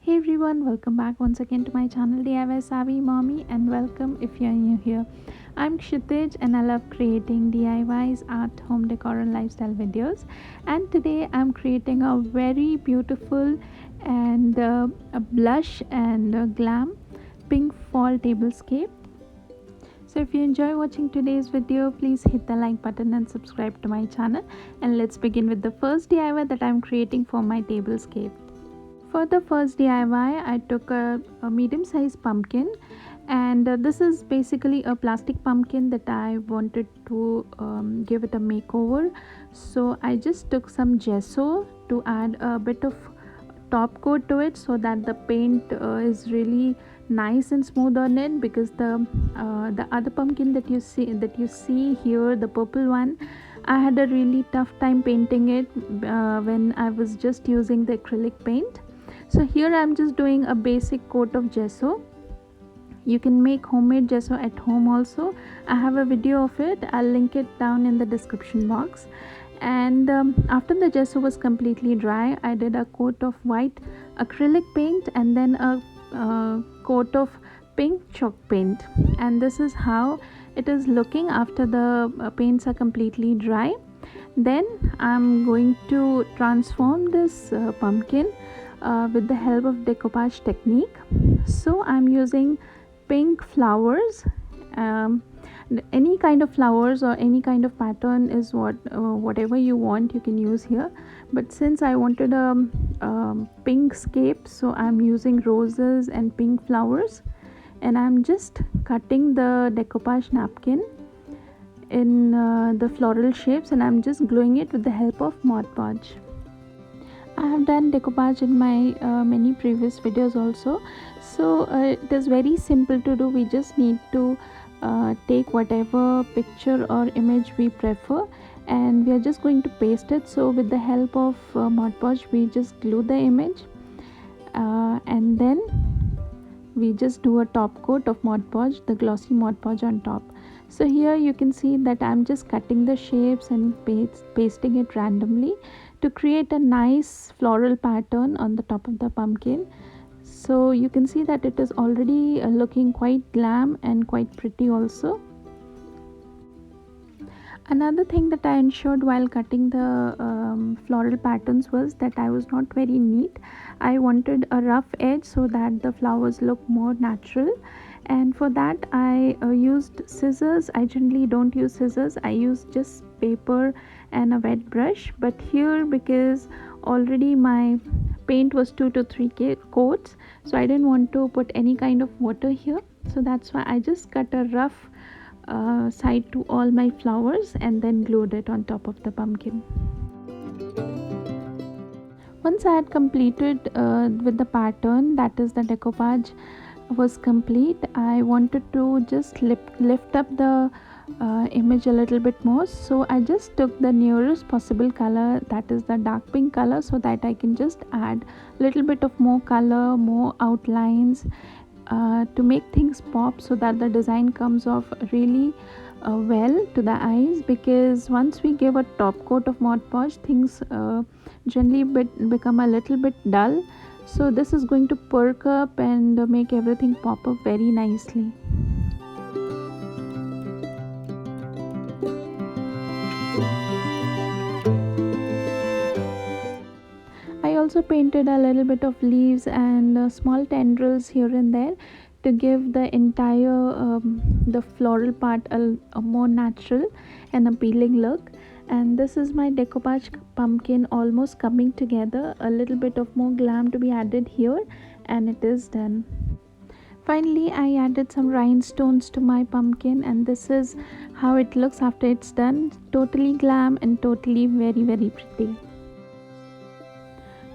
Hey everyone, welcome back once again to my channel DIY Savvy Mommy, and welcome if you're new here. I'm Kshitij and I love creating DIYs, art, home decor and lifestyle videos. And today I'm creating a very beautiful and a blush and a glam pink fall tablescape. So if you enjoy watching today's video, please hit the like button and subscribe to my channel. And let's begin with the first DIY that I'm creating for my tablescape. For the first DIY, I took a medium-sized pumpkin, and this is basically a plastic pumpkin that I wanted to give it a makeover. So I just took some gesso to add a bit of top coat to it so that the paint is really nice and smooth on it, because the other pumpkin that you see here, the purple one, I had a really tough time painting it when I was just using the acrylic paint. So here I'm just doing a basic coat of gesso. You can make homemade gesso at home also. I have a video of it. I'll link it down in the description box. And after the gesso was completely dry, I did a coat of white acrylic paint and then a coat of pink chalk paint. And this is how it is looking after the paints are completely dry. Then I'm going to transform this pumpkin with the help of decoupage technique. So I'm using pink flowers. Any kind of flowers or any kind of pattern is whatever you want, you can use here. But since I wanted a pink scape, so I'm using roses and pink flowers, and I'm just cutting the decoupage napkin in the floral shapes, and I'm just gluing it with the help of Mod Podge. I have done decoupage in my many previous videos also, so it is very simple to do. We just need to take whatever picture or image we prefer, and we are just going to paste it. So with the help of Mod Podge, we just glue the image and then we just do a top coat of Mod Podge, the glossy Mod Podge on top. So here you can see that I'm just cutting the shapes and pasting it randomly to create a nice floral pattern on the top of the pumpkin. So you can see that it is already looking quite glam and quite pretty also. Another thing that I ensured while cutting the floral patterns was that I was not very neat. I wanted a rough edge so that the flowers look more natural, and for that I used scissors. I generally don't use scissors, I use just paper and a wet brush. But here, because already my paint was 2 to 3 coats, so I didn't want to put any kind of water here, so that's why I just cut a rough side to all my flowers and then glued it on top of the pumpkin. Once I had completed with the pattern, that is the decoupage was complete, I wanted to just lift up the image a little bit more. So I just took the nearest possible color, that is the dark pink color, so that I can just add a little bit of more color, more outlines to make things pop, so that the design comes off really well to the eyes. Because once we give a top coat of Mod Podge, things generally become a little bit dull. So this is going to perk up and make everything pop up very nicely. I also painted a little bit of leaves and small tendrils here and there to give the entire the floral part a more natural and appealing look. And this is my decoupage pumpkin almost coming together. A little bit of more glam to be added here, and it is done. Finally, I added some rhinestones to my pumpkin, and this is how it looks after it's done. Totally glam and totally very pretty.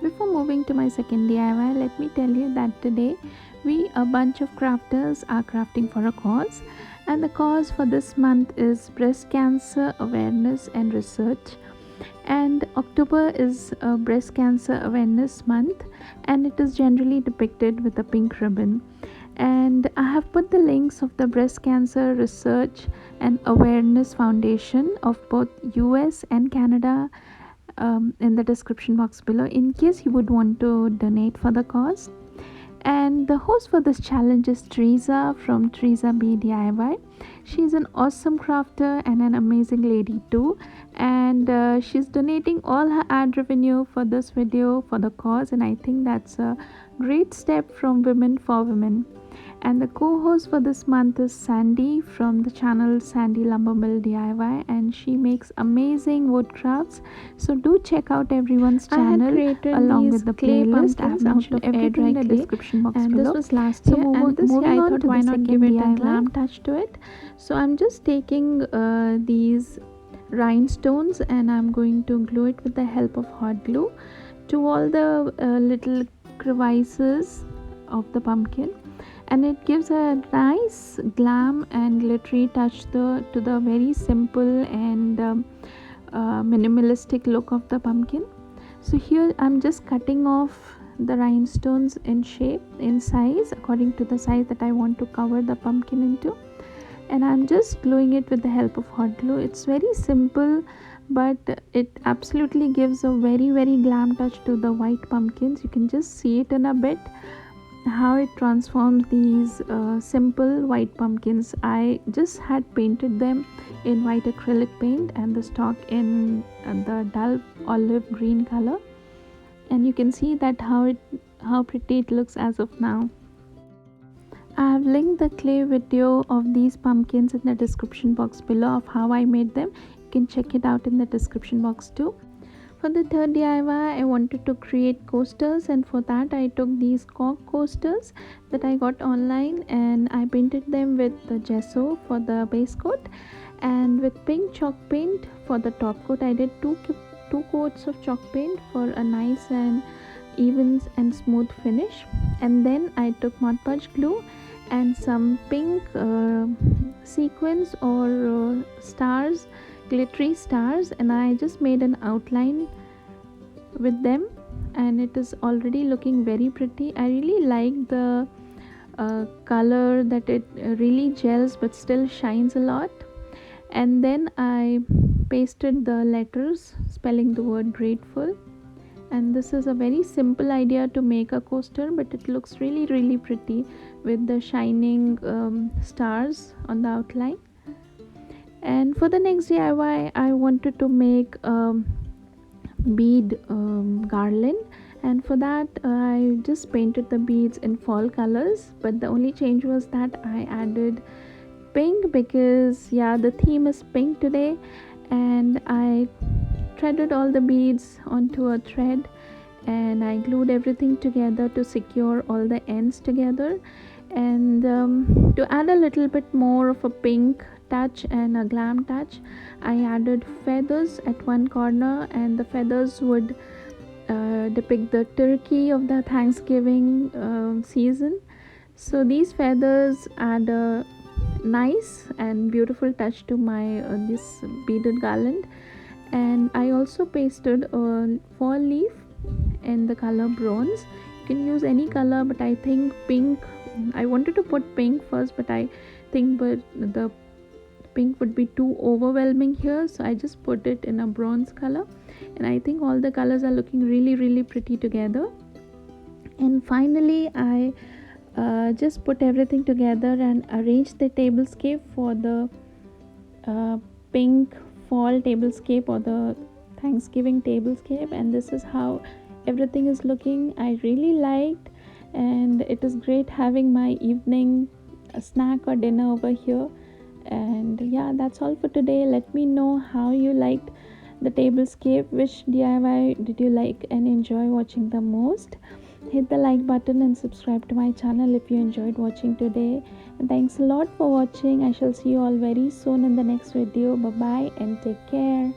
Before moving to my second DIY, let me tell you that today we, a bunch of crafters, are crafting for a cause, and the cause for this month is breast cancer awareness and research. And October is breast cancer awareness month, and it is generally depicted with a pink ribbon. And I have put the links of the Breast Cancer Research and Awareness Foundation of both US and Canada in the description box below, in case you would want to donate for the cause. And the host for this challenge is Theresa from Theresa B DIY. She's an awesome crafter and an amazing lady too. And she's donating all her ad revenue for this video for the cause. And I think that's a great step from Women for Women. And the co-host for this month is Sandy from the channel Sandy Lumbermill DIY, and she makes amazing wood crafts. So do check out everyone's channel along with the playlist. I have mentioned everything in the description box and below. This was last year, and this year moving I on thought to why the not give it a DIY. glam touch to it. So I'm just taking these rhinestones and I'm going to glue it with the help of hot glue to all the little crevices of the pumpkin, and it gives a nice glam and glittery touch to the very simple and minimalistic look of the pumpkin. So here I'm just cutting off the rhinestones in size according to the size that I want to cover the pumpkin into, and I'm just gluing it with the help of hot glue. It's very simple, but it absolutely gives a very glam touch to the white pumpkins. You can just see it in a bit how it transforms these simple white pumpkins. I just had painted them in white acrylic paint and the stock in the dull olive green color, and you can see that how pretty it looks as of now. I have linked the clay video of these pumpkins in the description box below of how I made them. You can check it out in the description box too. For the third DIY, I wanted to create coasters, and for that I took these cork coasters that I got online and I painted them with the gesso for the base coat and with pink chalk paint for the top coat. I did two coats of chalk paint for a nice and even and smooth finish, and then I took Mod Podge glue and some pink sequins or stars, glittery stars, and I just made an outline with them, and it is already looking very pretty. I really like the color that it really gels but still shines a lot. And then I pasted the letters spelling the word grateful, and this is a very simple idea to make a coaster, but it looks really pretty with the shining stars on the outline. And for the next DIY, I wanted to make bead garland, and for that I just painted the beads in fall colors, but the only change was that I added pink because the theme is pink today, and I threaded all the beads onto a thread and I glued everything together to secure all the ends together. And to add a little bit more of a pink touch and a glam touch, I added feathers at one corner, and the feathers would depict the turkey of the Thanksgiving season. So these feathers add a nice and beautiful touch to my this beaded garland. And I also pasted a fall leaf in the color bronze. You can use any color, but I think pink, I wanted to put pink first, but I think the pink would be too overwhelming here, so I just put it in a bronze color, and I think all the colors are looking really pretty together. And finally I just put everything together and arranged the tablescape for the pink fall tablescape or the Thanksgiving tablescape, and this is how everything is looking. I really liked, and it is great having my evening snack or dinner over here. And that's all for today. Let me know how you liked the tablescape. Which DIY did you like and enjoy watching the most? Hit the like button and subscribe to my channel if you enjoyed watching today. And thanks a lot for watching. I shall see you all very soon in the next video. Bye bye and take care.